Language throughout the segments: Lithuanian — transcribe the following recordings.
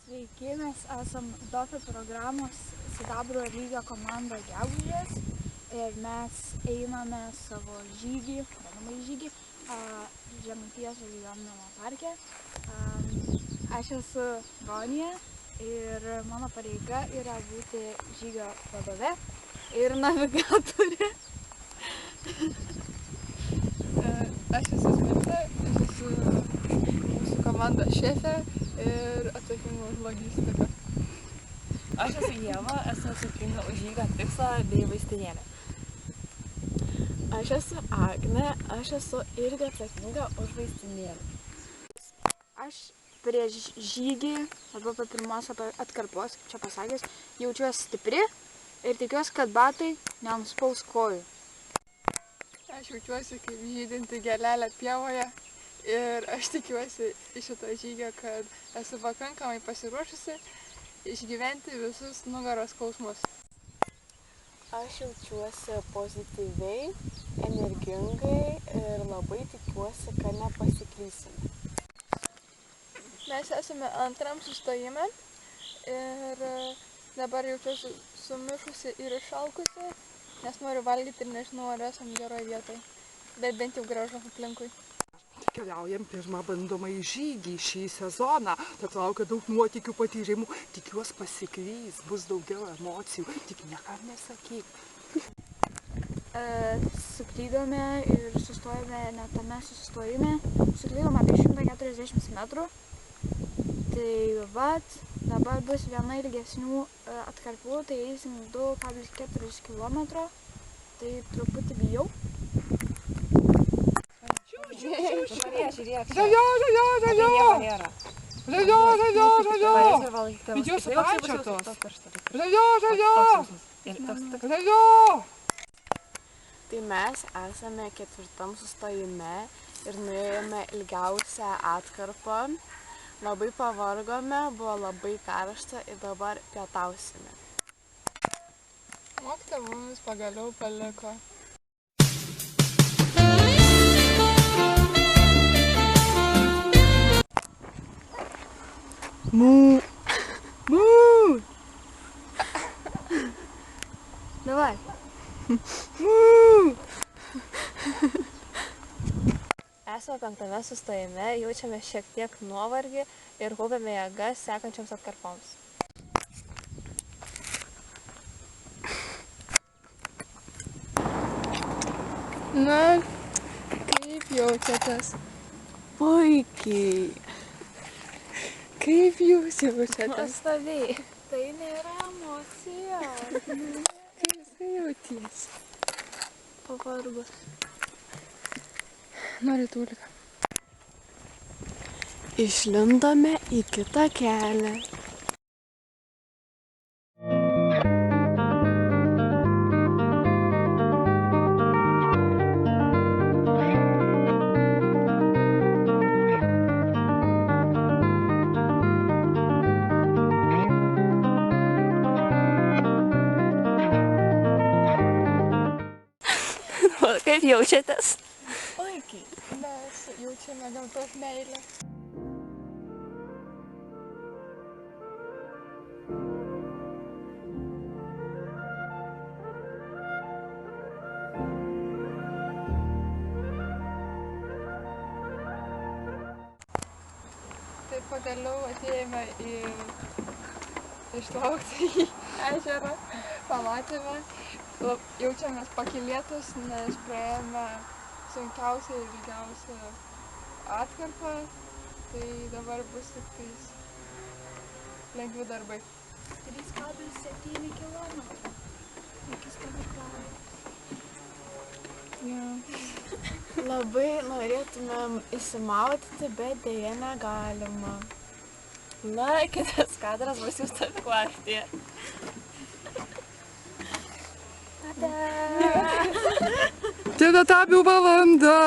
Sveiki, mes esam DOFI programos sidabro lygio komanda Gegužės ir mes einame savo žygį, vadinamąjį žygį, Žemaitijos regioniniame parke. Aš esu Ronija ir mano pareiga yra būti žygio vadove ir navigatorė. Aš esu Smirta, aš esu mūsų komandos šefė ir atsakinga už logistiką. Aš esu Ieva, esu atsakinga už žygio tikslą bei vaistinėlę. Aš esu Agnė, aš esu irgi atsakinga už vaistinėlę. Aš prieš žygį, arba po pirmos atkarpos, kaip čia pasakęs, jaučiuosi stipri ir tikiuosi, kad batai nenuspaus kojų. Aš jaučiuosi kaip žydinti gėlelę pievoje ir aš tikiuosi iš šito žygio, kad esu pakankamai pasiruošusi išgyventi visus nugaros skausmus. Aš jaučiuosi pozityviai, energingai ir labai tikiuosi, kad nepasiklysime. Mes esame antram sustojime ir dabar jaučiuosi sumišusi ir išalkusi, nes noriu valgyti ir nežinau, ar esam geroje vietoje, bet bent jau gražu aplinkui. Keliaujam pirmą bandomąjį žygį šį sezoną, tad laukia daug nuotykių, patyrimų. Tikiuosi pasiklys, bus daugiau emocijų, tik niekam nesakyk. Suklydome ir sustojome net tame sustojime. Suklydome apie 140 metrų. Tai vat, dabar bus viena ilgesnių atkarpų, tai eisim 2,4 km. Tai truputį bijau. Žiūrėk. Žajo! Идешь сворачиваться. Žajo! Tai mes esame 4 sustojime ir nuėjome ilgiausią atkarpą. Labai pavargome, buvo labai karšta ir dabar pietausime. Mokytoja mumis pagaliau paliko. Mū! Davai. Mū! Esame 5 sustojime, jaučiame šiek tiek nuovargį ir kaupiame jėgas sekančiams atkarpoms. Na, kaip jaučiatės? Puikiai. Kaip jūs jaučiatės? Nuostabiai. Tai nėra emocija. Kaip jūs jautiesi? Pavargus. Noriu tūliką. Išlindome į kitą kelią. Kaip jaučiatės? Puikiai. Mes jaučiame gamtos meilę. Tai pagaliau atėjome į išlauktą ežerą, pamatėme, jaučiamės pakylėtus, nes praėjome sunkiausią ir ilgiausią atkarpą, tai dabar bus tik tais lengvi darbai. 3,7 km. Iki stovyklavimo. Labai norėtumėm įsimaudyti, bet dėja negalima. Na, kitas kadras bus jūs stovyklavietėje. Teletabių valanda!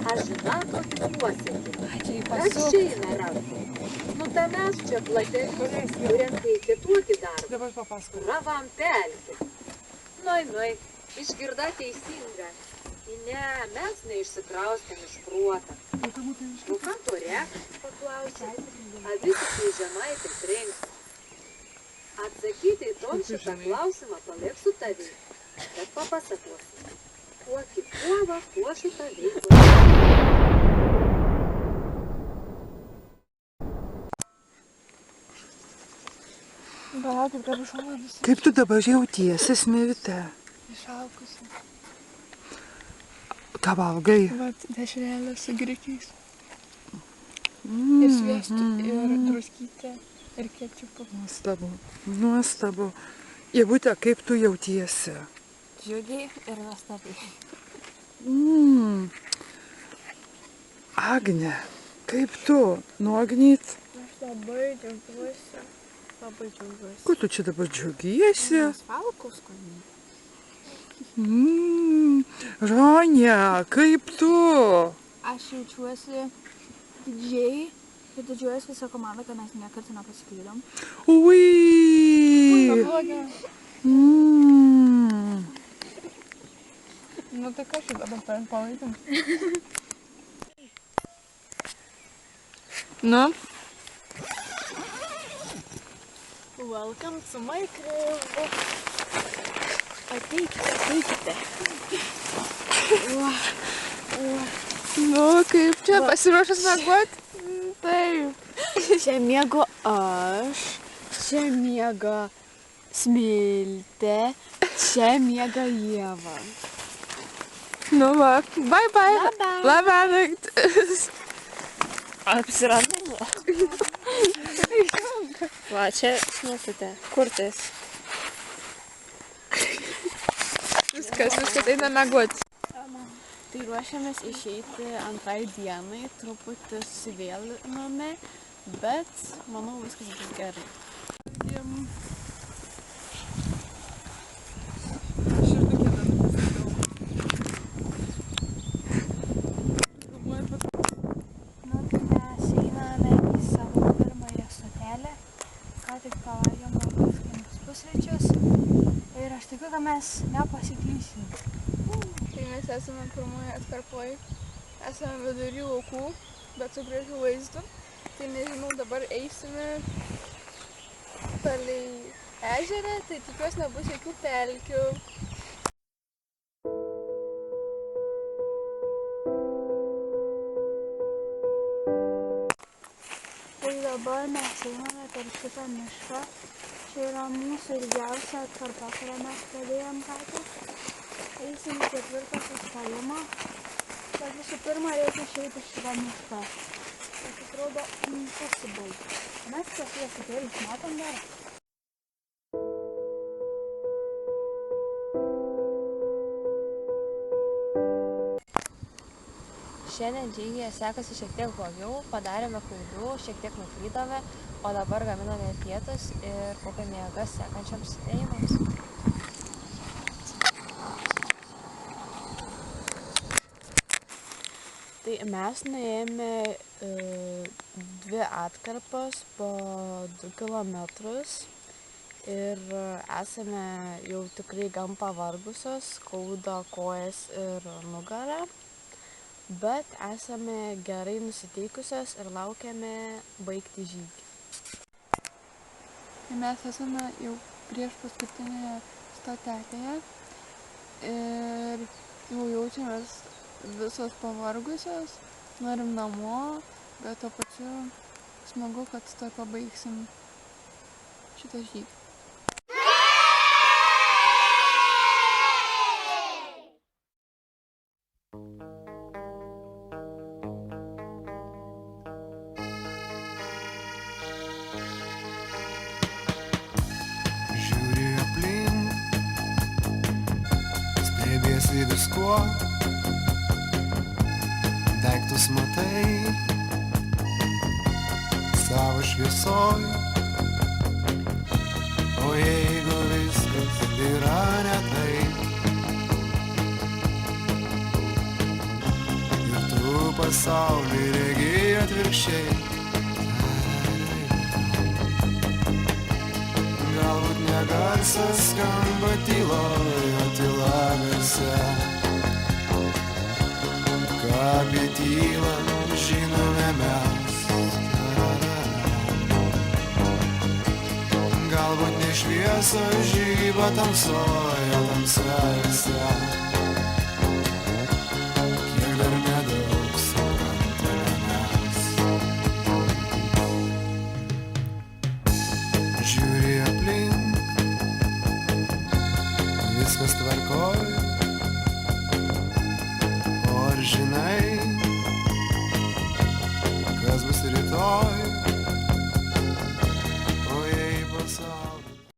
Ar žinai tokį nuosekį? Kas čia eina rankų? Nu, tai mes čia platesnės, kuriam reikia tokį darbą. Dabar papasakok. Ravam pelkė. Nu, Nuai, išgirda teisinga. Ne, mes neišsikraustėm iš pruotą. Nu, ką tu rek, paklausė. Avis į žemaitai trenks. Atsakyti į tom šitą klausimą paliksiu tavį, bet papasakosiu. Kuo kikuova, kuo šitą veiklą. Kaip tu dabar jautiesi, Smilte? Išalkusi. Ką valgai? Vat dešrelė su grikiais. Ir sviestu, ir druskytė, ir kepčiupu. Nuostabu, nuostabu. Ievute, kaip tu jautiesi? Džiugiai ir nuostabiai. Agne, kaip tu? Nuognyt? Aš labai džiaugiuosi. Labai džiaugiuosi. Ko tu čia dabar džiaugiesi? Valkaus skoniai. Ronja, kaip tu? Aš jaučiuosi didžiai ir didžiuojas visą komandą, kad mes niekartą nepasiklydom. Ui! Pablogė. Nu tai ką šį dabar tavim palaikim? Nu? Welcome to my crib. Ateikite. Nu, kaip čia, pasiruošęs miegot? Taip. Čia miego aš, čia miega Smilte, čia miega Ieva. Nu va, bye bye. Labanakt. Apsirandame. Va, čia smulkite. Kurtis. Viskas, eina miegot. Tai ruošiamės išeiti antrai dienai, truputį susivėlinome, bet manau viskas bus gerai. Nu, tai mes einame į savo pirmąją stotelę, ką tik pavalgėm labai skanius pusryčius ir aš tikiu, kad mes nepasiklysim. Tai mes esame pirmoje atkarpoje, esame vidury laukų, bet su gražiu vaizdu. Tai nežinau, dabar eisime palei ežerą, tai tikiuosi nebus jokių pelkių. Tai dabar mes einame per šitą mišką. Čia yra mūsų ilgiausia atkarpa, kurią mes pradėjom ką tik. Eisim į 4. sustojimą. Bet visų pirma reikia išeiti iš šitą mišką. Tas atrodo impossible. Mes tas šviesutėlius matom dar. Šiandien žygyje sekasi šiek tiek blogiau, padarėme klaidų, šiek tiek nuklydome, o dabar gaminame pietus ir kaupiame jėgas sekančiams ėjimams. Tai mes nuėjome 2 atkarpas po 2 kilometrus ir esame jau tikrai gan pavargusios, skauda kojas ir nugarą, bet esame gerai nusiteikusios ir laukiame baigti žygį. Mes esame jau prieš paskutinėje stotelėje ir jau jaučiamės visos pavargusios, norim namo, bet tuo pačiu smagu, kad tuoj pabaigsim šitą žygį. Žiūri aplink, stebiesi viskuo, daiktus matai savo šviesoj, o jeigu viskas yra ne taip ir tu pasaulį regi atvirkščiai, galbūt ne garsas skamba tyloje, balse, ką apie tylą žinome mes. Galbūt ne šviesos žyba tamsoje, tamsiausia. Kiek dar nedaug suprantame mes. Žiūri aplink, viskas tvarkoj. O ar žinai,